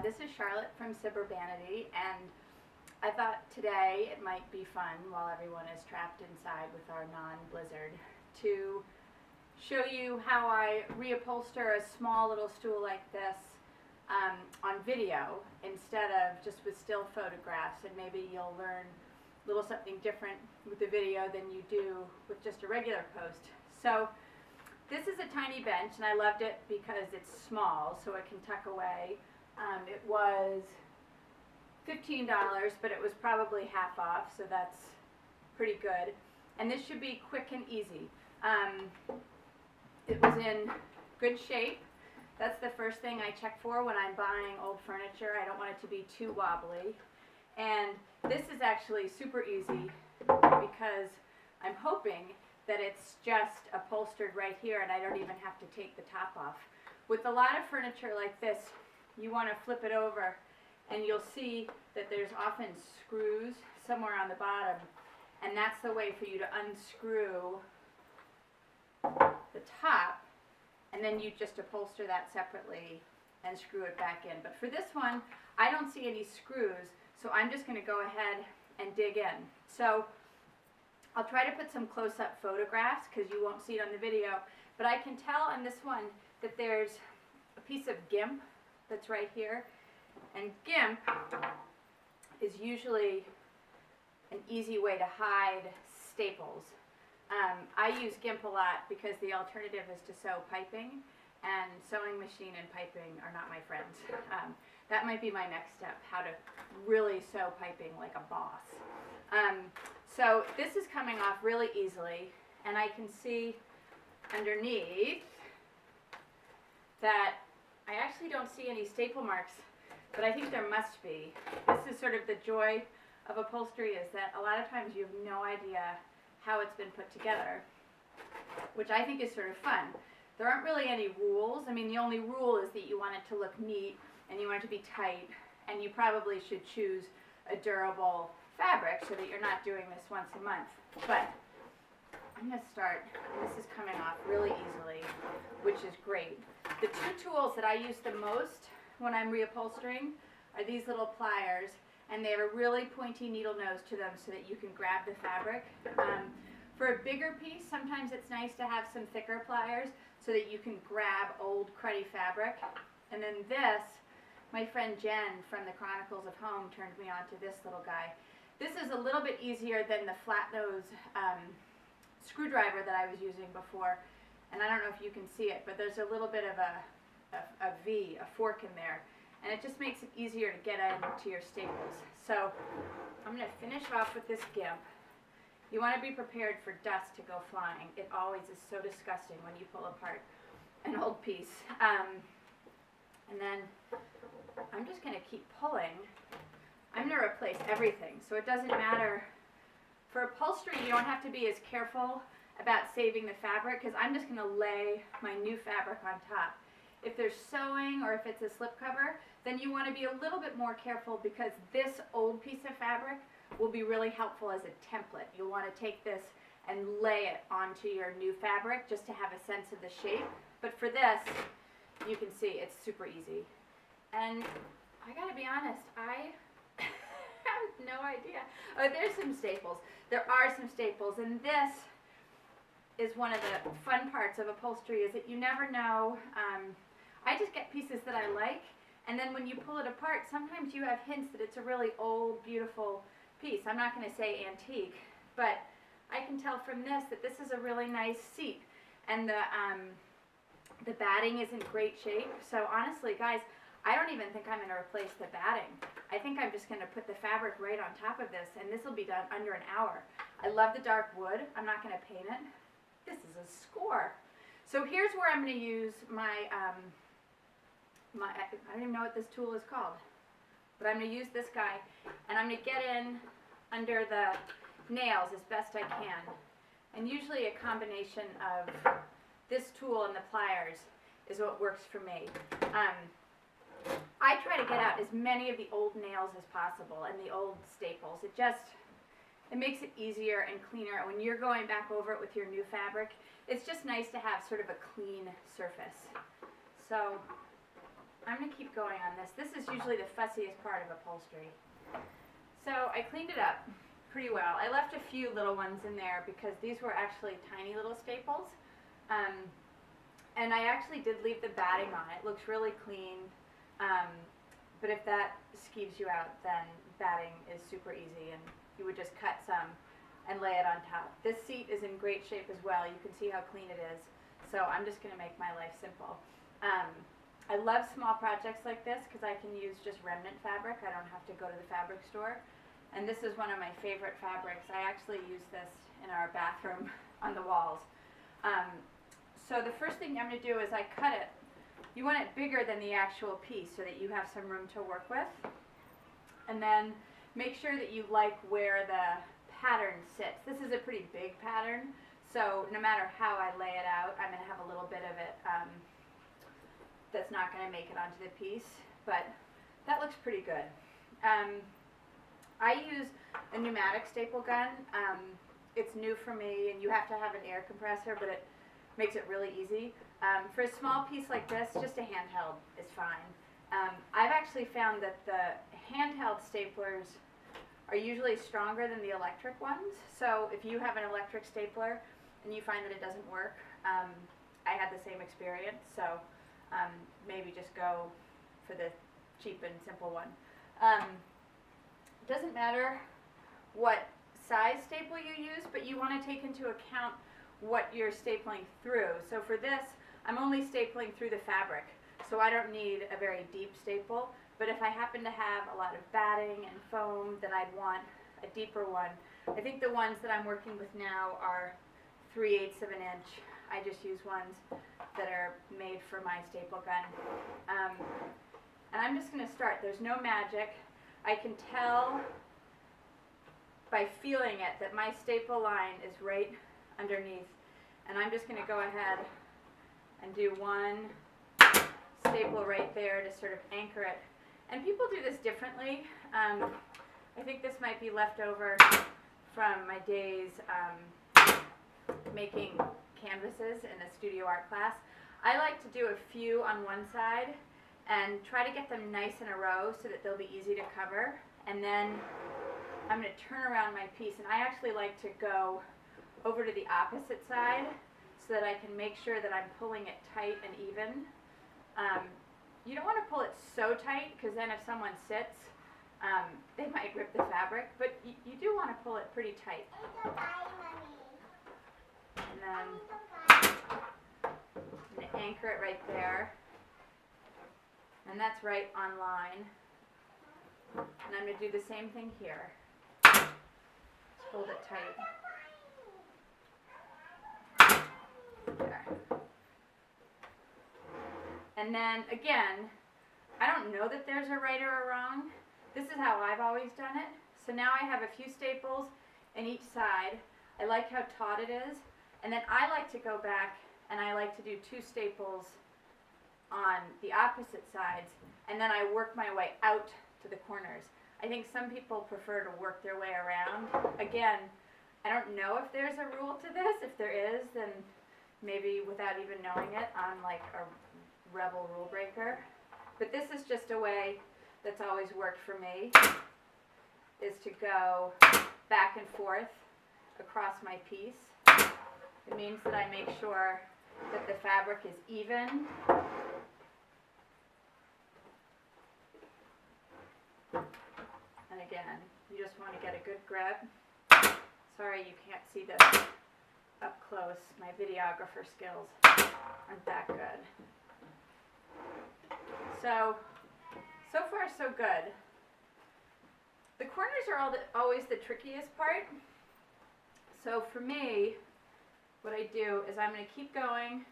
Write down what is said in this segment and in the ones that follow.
This is Charlotte from Cyberbanity, and I thought today it might be fun while everyone is trapped inside with our non-blizzard to show you how I reupholster a small little stool like this on video instead of just with still photographs, and maybe you'll learn a little something different with the video than you do with just a regular post. So this is a tiny bench, and I loved it because it's small, so it can tuck away. It was $15, but it was probably half off, so that's pretty good. And this should be quick and easy. It was in good shape. That's the first thing I check for when I'm buying old furniture. I don't want it to be too wobbly. And this is actually super easy because I'm hoping that it's just upholstered right here and I don't even have to take the top off. With a lot of furniture like this, you want to flip it over and you'll see that there's often screws somewhere on the bottom, and that's the way for you to unscrew the top, and then you just upholster that separately and screw it back in. But for this one, I don't see any screws, so I'm just going to go ahead and dig in. So I'll try to put some close-up photographs because you won't see it on the video, but I can tell on this one that there's a piece of gimp that's right here, and gimp is usually an easy way to hide staples. I use gimp a lot because the alternative is to sew piping, and sewing machine and piping are not my friends. That might be my next step, how to really sew piping like a boss. So this is coming off really easily, and I can see underneath that I actually don't see any staple marks, but I think there must be. This is sort of the joy of upholstery, is that a lot of times you have no idea how it's been put together, which I think is sort of fun. There aren't really any rules. I mean, the only rule is that you want it to look neat and you want it to be tight, and you probably should choose a durable fabric so that you're not doing this once a month. But I'm going to start, and this is coming off really easily, which is great. The two tools that I use the most when I'm reupholstering are these little pliers, and they have a really pointy needle nose to them so that you can grab the fabric. For a bigger piece, sometimes it's nice to have some thicker pliers so that you can grab old cruddy fabric. And then this, my friend Jen from the Chronicles of Home turned me on to this little guy. This is a little bit easier than the flat nose screwdriver that I was using before, and I don't know if you can see it, but there's a little bit of a V, a fork in there, and it just makes it easier to get into your staples. So I'm going to finish off with this gimp. You want to be prepared for dust to go flying. It always is so disgusting when you pull apart an old piece. And then I'm just going to keep pulling. I'm going to replace everything, so it doesn't matter. For upholstery, you don't have to be as careful about saving the fabric because I'm just going to lay my new fabric on top. If there's sewing or if it's a slipcover, then you want to be a little bit more careful because this old piece of fabric will be really helpful as a template. You'll want to take this and lay it onto your new fabric just to have a sense of the shape. But for this, you can see it's super easy. And I gotta be honest, I have no idea. Oh, there's some staples. There are some staples, and this is one of the fun parts of upholstery, is that you never know. I just get pieces that I like, and then when you pull it apart, sometimes you have hints that it's a really old, beautiful piece. I'm not going to say antique, but I can tell from this that this is a really nice seat, and the batting is in great shape. So honestly, guys, I don't even think I'm going to replace the batting. I think I'm just going to put the fabric right on top of this, and this will be done under an hour. I love the dark wood. I'm not going to paint it. This is a score. So here's where I'm going to use my, I don't even know what this tool is called, but I'm going to use this guy, and I'm going to get in under the nails as best I can. And usually a combination of this tool and the pliers is what works for me. I try to get out as many of the old nails as possible and the old staples. It makes it easier and cleaner when you're going back over it with your new fabric. It's just nice to have sort of a clean surface. So I'm going to keep going on this. This is usually the fussiest part of upholstery. So I cleaned it up pretty well. I left a few little ones in there because these were actually tiny little staples. And I actually did leave the batting on. It looks really clean. But if that skeeves you out, then batting is super easy, and you would just cut some and lay it on top. This seat is in great shape as well. You can see how clean it is. So I'm just going to make my life simple. I love small projects like this because I can use just remnant fabric. I don't have to go to the fabric store. And this is one of my favorite fabrics. I actually use this in our bathroom on the walls. So the first thing I'm going to do is I cut it. You want it bigger than the actual piece so that you have some room to work with. And then make sure that you like where the pattern sits. This is a pretty big pattern, so no matter how I lay it out, I'm going to have a little bit of it that's not going to make it onto the piece, but that looks pretty good. I use a pneumatic staple gun. It's new for me, and you have to have an air compressor, but it makes it really easy. For a small piece like this, just a handheld is fine. I've actually found that the handheld staplers are usually stronger than the electric ones. So if you have an electric stapler and you find that it doesn't work, I had the same experience. So maybe just go for the cheap and simple one. It doesn't matter what size staple you use, but you want to take into account what you're stapling through. So for this, I'm only stapling through the fabric, so I don't need a very deep staple. But if I happen to have a lot of batting and foam, then I'd want a deeper one. I think the ones that I'm working with now are 3/8 of an inch. I just use ones that are made for my staple gun. And I'm just going to start. There's no magic. I can tell by feeling it that my staple line is right underneath. And I'm just going to go ahead and do one staple right there to sort of anchor it. And people do this differently. I think this might be left over from my days making canvases in a studio art class. I like to do a few on one side and try to get them nice in a row so that they'll be easy to cover. And then I'm going to turn around my piece, and I actually like to go over to the opposite side so that I can make sure that I'm pulling it tight and even. You don't want to pull it so tight because then if someone sits, they might rip the fabric, but you do want to pull it pretty tight. And then I'm going to anchor it right there, and that's right on line. And I'm going to do the same thing here. Just hold it tight. There. And then again, I don't know that there's a right or a wrong. This is how I've always done it. So now I have a few staples in each side. I like how taut it is. And then I like to go back and I like to do 2 staples on the opposite sides. And then I work my way out to the corners. I think some people prefer to work their way around. Again, I don't know if there's a rule to this. If there is, then maybe without even knowing it, I'm like a rebel rule breaker. But this is just a way that's always worked for me, is to go back and forth across my piece. It means that I make sure that the fabric is even. And again, you just want to get a good grip. Sorry you can't see this up close. My videographer skills aren't that good. So far so good. The corners are always the trickiest part. So for me, what I do is I'm going to keep going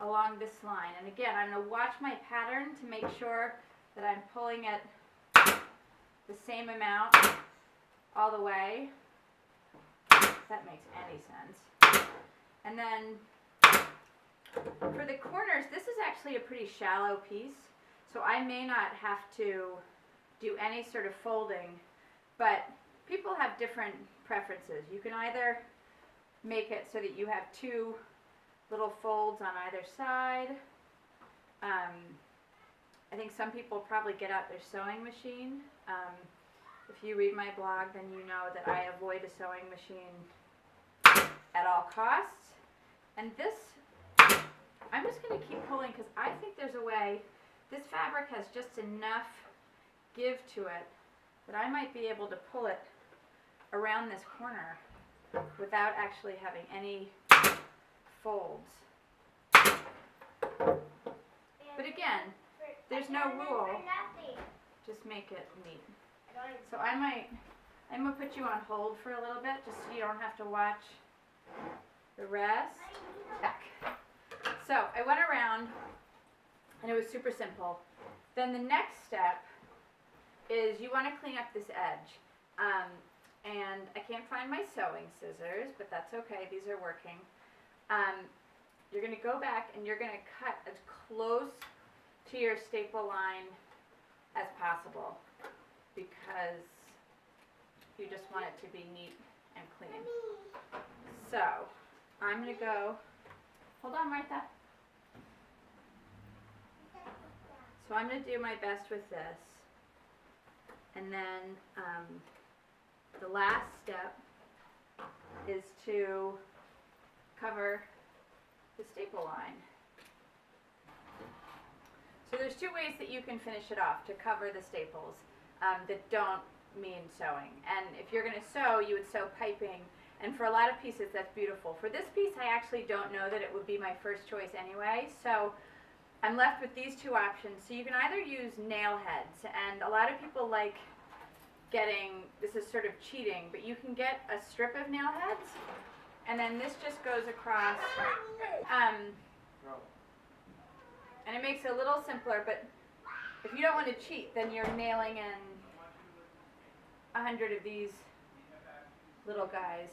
along this line. And again, I'm going to watch my pattern to make sure that I'm pulling it the same amount all the way. If that makes any sense. And then for the corners, this is actually a pretty shallow piece, so I may not have to do any sort of folding, but people have different preferences. You can either make it so that you have 2 little folds on either side. I think some people probably get out their sewing machine. If you read my blog, then you know that I avoid a sewing machine at all costs. And this, I'm just going to keep pulling because I think there's a way, this fabric has just enough give to it that I might be able to pull it around this corner without actually having any folds. But again, there's no rule, just make it neat. So I'm going to put you on hold for a little bit just so you don't have to watch the rest. Check. So I went around and it was super simple. Then the next step is you want to clean up this edge. And I can't find my sewing scissors, but that's okay, these are working. You're going to go back and you're going to cut as close to your staple line as possible because you just want it to be neat and clean. So I'm going to go, hold on Martha. So I'm going to do my best with this, and then the last step is to cover the staple line. So there's two ways that you can finish it off to cover the staples that don't mean sewing. And if you're going to sew, you would sew piping. And for a lot of pieces, that's beautiful. For this piece, I actually don't know that it would be my first choice anyway. So I'm left with these two options. So you can either use nail heads, and a lot of people like getting, this is sort of cheating, but you can get a strip of nail heads, and then this just goes across. And it makes it a little simpler, but if you don't want to cheat, then you're nailing in 100 of these little guys.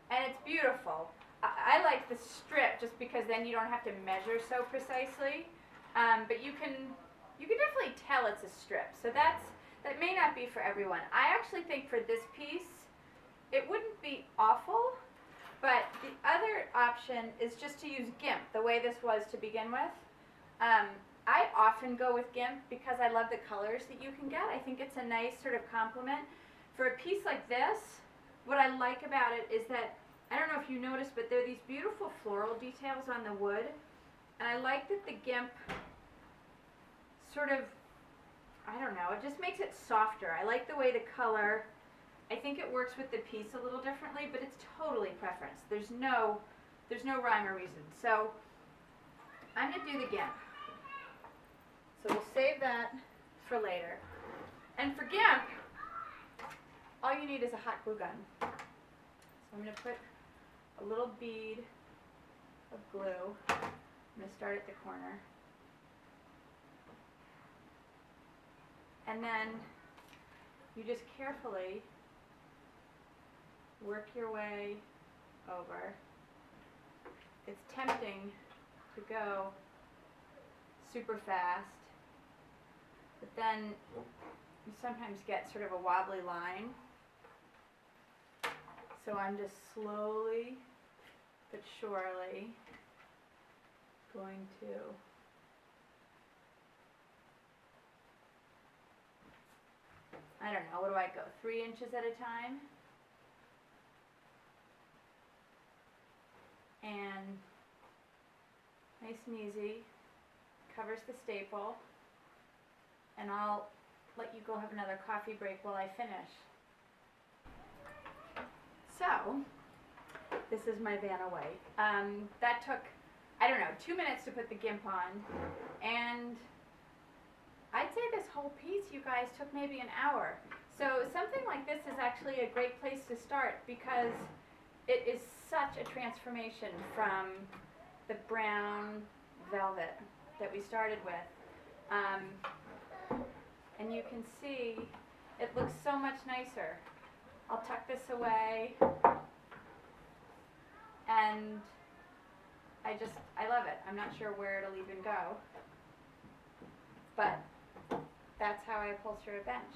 And it's beautiful. I like the strip just because then you don't have to measure so precisely. But you can definitely tell it's a strip. So that may not be for everyone. I actually think for this piece, it wouldn't be awful, but the other option is just to use gimp, the way this was to begin with. I often go with gimp because I love the colors that you can get. I think it's a nice sort of complement. For a piece like this, what I like about it is that, I don't know if you noticed, but there are these beautiful floral details on the wood. And I like that the gimp sort of, I don't know, it just makes it softer. I like the way the color, I think it works with the piece a little differently, but it's totally preference. There's no rhyme or reason. So I'm going to do the gimp. So we'll save that for later. And for gimp, all you need is a hot glue gun. So I'm going to put a little bead of glue. I'm going to start at the corner. And then you just carefully work your way over. It's tempting to go super fast, but then you sometimes get sort of a wobbly line. So I'm just slowly but surely going to I don't know, what do I go, 3 inches at a time? And nice and easy, covers the staple, and I'll let you go have another coffee break while I finish. So, this is my Vanna White. That took, I don't know, 2 minutes to put the gimp on, and I'd say this whole piece, you guys, took maybe an hour. So something like this is actually a great place to start because it is such a transformation from the brown velvet that we started with. And you can see it looks so much nicer. I'll tuck this away, and I love it. I'm not sure where it'll even go, but that's how I upholster a bench.